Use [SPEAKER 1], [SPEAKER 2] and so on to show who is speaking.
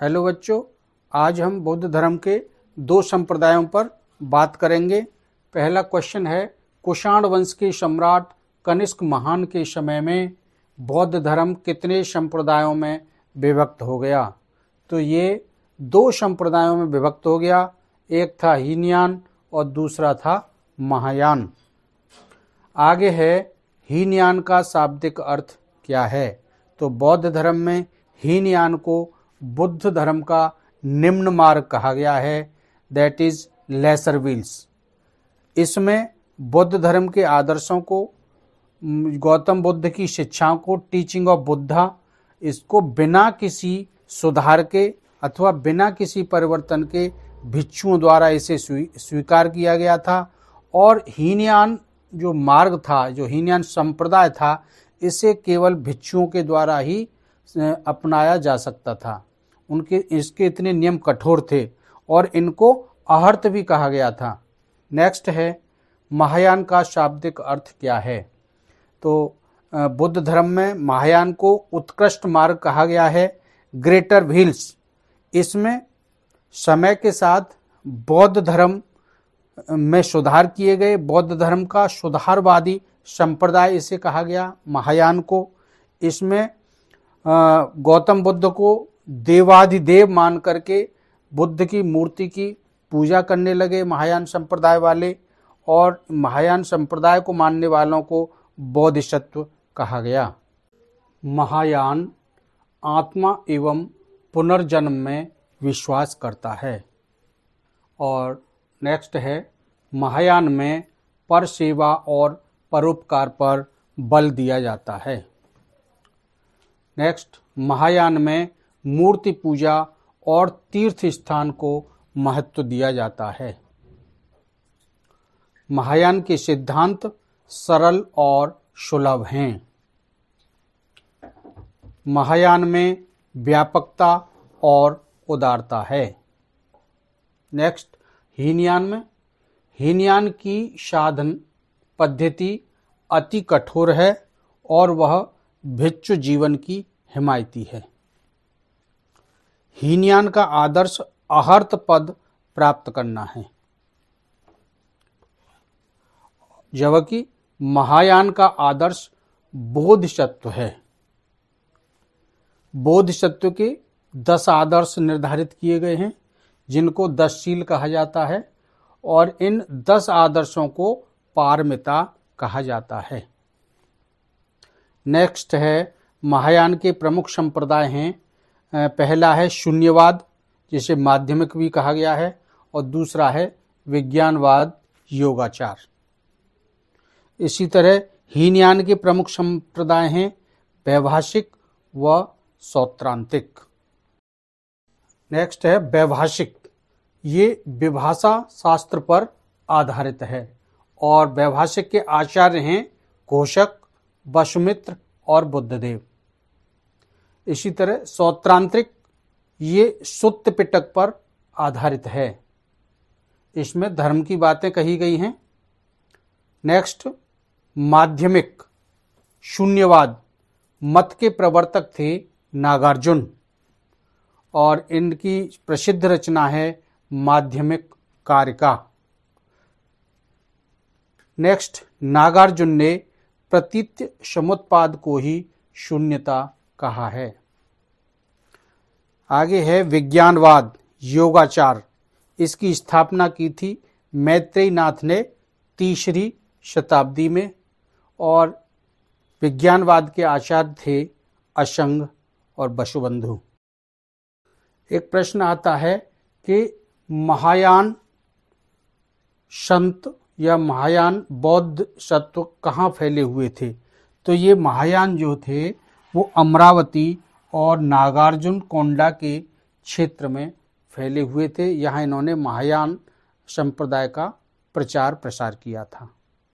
[SPEAKER 1] Hello बच्चों, आज हम बौद्ध धर्म के दो संप्रदायों पर बात करेंगे। पहला क्वेश्चन है, कुषाण वंश के सम्राट कनिष्क महान के समय में बौद्ध धर्म कितने संप्रदायों में विभक्त हो गया? तो ये दो संप्रदायों में विभक्त हो गया। एक था हीनयान और दूसरा था महायान। आगे है, हीनयान का शाब्दिक अर्थ क्या है? तो बौद्ध धर्म में हीनयान को बुद्ध धर्म का निम्न मार्ग कहा गया है, दैट इज लेसर व्हील्स। इसमें बुद्ध धर्म के आदर्शों को, गौतम बुद्ध की शिक्षाओं को, टीचिंग ऑफ बुद्धा, इसको बिना किसी सुधार के अथवा बिना किसी परिवर्तन के भिक्षुओं द्वारा इसे स्वीकार किया गया था। और हीनयान जो मार्ग था, जो हीनयान संप्रदाय था, इसे केवल भिक्षुओं के द्वारा ही अपनाया जा सकता था। इसके इतने नियम कठोर थे और इनको आहर्त भी कहा गया था। नेक्स्ट है, महायान का शाब्दिक अर्थ क्या है? तो बुद्ध धर्म में महायान को उत्कृष्ट मार्ग कहा गया है, ग्रेटर व्हील्स। इसमें समय के साथ बौद्ध धर्म में सुधार किए गए, बौद्ध धर्म का सुधारवादी संप्रदाय इसे कहा गया महायान को। इसमें गौतम बुद्ध को देवाधिदेव मान करके बुद्ध की मूर्ति की पूजा करने लगे महायान संप्रदाय वाले, और महायान संप्रदाय को मानने वालों को बोधिसत्व कहा गया। महायान आत्मा एवं पुनर्जन्म में विश्वास करता है। और नेक्स्ट है, महायान में पर सेवा और परोपकार पर बल दिया जाता है। नेक्स्ट, महायान में मूर्ति पूजा और तीर्थ स्थान को महत्व दिया जाता है। महायान के सिद्धांत सरल और सुलभ हैं। महायान में व्यापकता और उदारता है। नेक्स्ट, हीनयान की साधन पद्धति अति कठोर है और वह भिक्षु जीवन की हिमायती है। हीनयान का आदर्श आहर्त पद प्राप्त करना है, जबकि महायान का आदर्श बोधिसत्व है। बोधिसत्व के 10 आदर्श निर्धारित किए गए हैं, जिनको 10 शील कहा जाता है, और इन 10 आदर्शों को पारमिता कहा जाता है। नेक्स्ट है, महायान के प्रमुख संप्रदाय हैं। पहला है शून्यवाद, जिसे माध्यमिक भी कहा गया है, और दूसरा है विज्ञानवाद योगाचार। इसी तरह हीनयान के प्रमुख संप्रदाय हैं वैभाषिक व सौत्रांतिक। नेक्स्ट है वैभाषिक। ये विभाषा शास्त्र पर आधारित है और वैभाषिक के आचार्य हैं कोशक, वसुमित्र और बुद्धदेव। इसी तरह सौत्रांतिक, ये सुत्त पिटक पर आधारित है। इसमें धर्म की बातें कही गई हैं। नेक्स्ट, माध्यमिक शून्यवाद मत के प्रवर्तक थे नागार्जुन, और इनकी प्रसिद्ध रचना है माध्यमिक कारिका। नेक्स्ट, नागार्जुन ने प्रतीत्य समुत्पाद को ही शून्यता कहा है। आगे है विज्ञानवाद योगाचार। इसकी स्थापना की थी मैत्रेयीनाथ ने 3री शताब्दी में, और विज्ञानवाद के आचार्य थे असंग और वसुबंधु। एक प्रश्न आता है कि महायान संत या महायान बौद्ध सत्व कहाँ फैले हुए थे? तो ये महायान जो थे वो अमरावती और नागार्जुन कोंडा के क्षेत्र में फैले हुए थे। यहाँ इन्होंने महायान संप्रदाय का प्रचार प्रसार किया था।